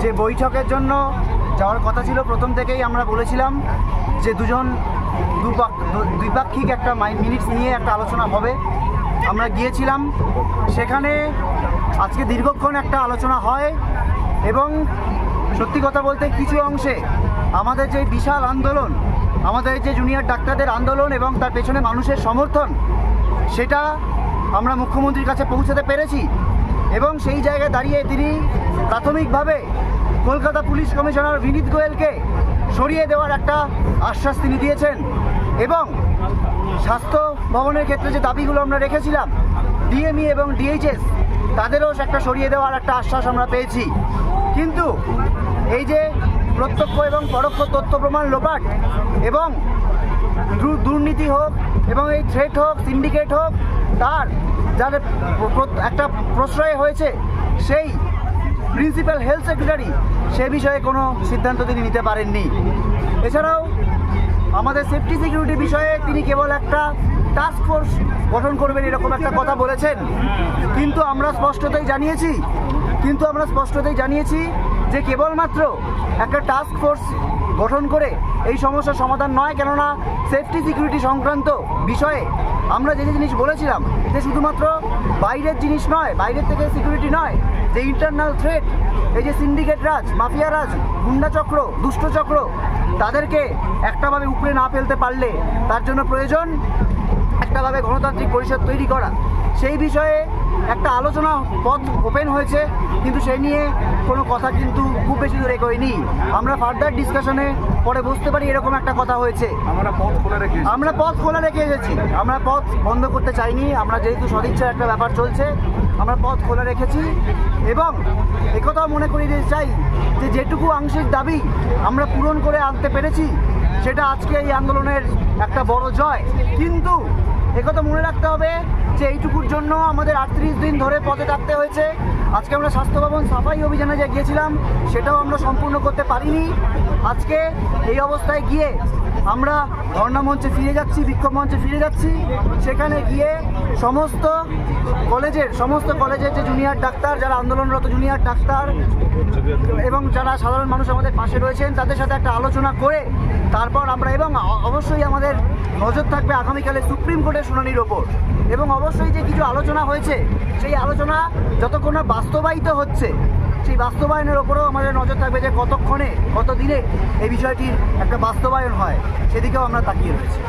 যে বৈঠকের জন্য যাওয়ার কথা ছিল প্রথম থেকেই আমরা বলেছিলাম যে দ্বিপাক্ষিক একটা মিনিটস নিয়ে একটা আলোচনা হবে। আমরা গিয়েছিলাম সেখানে, আজকে দীর্ঘক্ষণ একটা আলোচনা হয় এবং সত্যি কথা বলতে কিছু অংশে আমাদের যে বিশাল আন্দোলন, আমাদের যে জুনিয়র ডাক্তারদের আন্দোলন এবং তার পেছনে মানুষের সমর্থন, সেটা আমরা মুখ্যমন্ত্রীর কাছে পৌঁছাতে পেরেছি এবং সেই জায়গায় দাঁড়িয়ে তিনি প্রাথমিকভাবে কলকাতা পুলিশ কমিশনার বিনীত গোয়েলকে সরিয়ে দেওয়ার একটা আশ্বাস তিনি দিয়েছেন এবং স্বাস্থ্য ভবনের ক্ষেত্রে যে দাবিগুলো আমরা রেখেছিলাম ডিএমই এবং ডিএইচএস, তাদেরও একটা সরিয়ে দেওয়ার একটা আশ্বাস আমরা পেয়েছি। কিন্তু এই যে প্রত্যক্ষ এবং পরোক্ষ তথ্য প্রমাণ লোপাট এবং দুর্নীতি হোক এবং এই থ্রেট হোক, সিন্ডিকেট হোক, তার যাদের একটা প্রশ্রয় হয়েছে সেই প্রিন্সিপাল হেলথ সেক্রেটারি, সে বিষয়ে কোনো সিদ্ধান্ত তিনি নিতে পারেননি। এছাড়াও আমাদের সেফটি সিকিউরিটি বিষয়ে তিনি কেবল একটা টাস্ক ফোর্স গঠন করবেন এরকম একটা কথা বলেছেন, কিন্তু আমরা স্পষ্টতই জানিয়েছি যে কেবলমাত্র একটা টাস্ক ফোর্স গঠন করে এই সমস্যার সমাধান নয়। কেননা সেফটি সিকিউরিটি সংক্রান্ত বিষয়ে আমরা যে জিনিস বলেছিলাম যে শুধুমাত্র বাইরের জিনিস নয়, বাইরের থেকে সিকিউরিটি নয়, যে ইন্টারনাল থ্রেট, এই যে সিন্ডিকেট রাজ, মাফিয়া রাজ, গুন্ডা চক্র, দুষ্ট চক্র, তাদেরকে একটাভাবে উপরে না ফেলতে পারলে তার জন্য প্রয়োজন একটাভাবে গণতান্ত্রিক পরিষদ তৈরি করা। সেই বিষয়ে একটা আলোচনা পথ ওপেন হয়েছে, কিন্তু সেই নিয়ে কোনো কথা কিন্তু খুব বেশি দূর এগোয়নি। আমরা ফার্দার ডিসকাশনে পরে বুঝতে পারি এরকম একটা কথা হয়েছে। আমরা পথ খোলা রেখে এসেছি, আমরা পথ বন্ধ করতে চাইনি। আমরা যেহেতু সদিচ্ছার একটা ব্যাপার চলছে, আমরা পথ খোলা রেখেছি এবং একথাও মনে করিয়ে দিতে চাই যে যেটুকু আংশিক দাবি আমরা পূরণ করে আনতে পেরেছি সেটা আজকে এই আন্দোলনের একটা বড় জয়। কিন্তু একথা মনে রাখতে হবে যে এইটুকুর জন্য আমাদের 38 দিন ধরে পথে থাকতে হয়েছে। আজকে আমরা স্বাস্থ্য ভবন সাফাই অভিযানে যে গিয়েছিলাম সেটাও আমরা সম্পূর্ণ করতে পারিনি। আজকে এই অবস্থায় গিয়ে আমরা ধর্ণা মঞ্চে ফিরে যাচ্ছি, বিক্ষোভ মঞ্চে ফিরে যাচ্ছি। সেখানে গিয়ে সমস্ত কলেজের যে জুনিয়র ডাক্তার, যারা আন্দোলনরত জুনিয়র ডাক্তার এবং যারা সাধারণ মানুষ আমাদের পাশে রয়েছেন, তাদের সাথে একটা আলোচনা করে তারপর আমরা, এবং অবশ্যই আমাদের নজর থাকবে আগামীকালে সুপ্রিম কোর্টের শুনানির ওপর, এবং অবশ্যই যে কিছু আলোচনা হয়েছে সেই আলোচনা যতক্ষণ না বাস্তবায়িত হচ্ছে সেই বাস্তবায়নের ওপরেও আমাদের নজর থাকবে যে কতক্ষণে, কতদিনে এই বিষয়টির একটা বাস্তবায়ন হয়, সেদিকেও আমরা তাকিয়ে রয়েছি।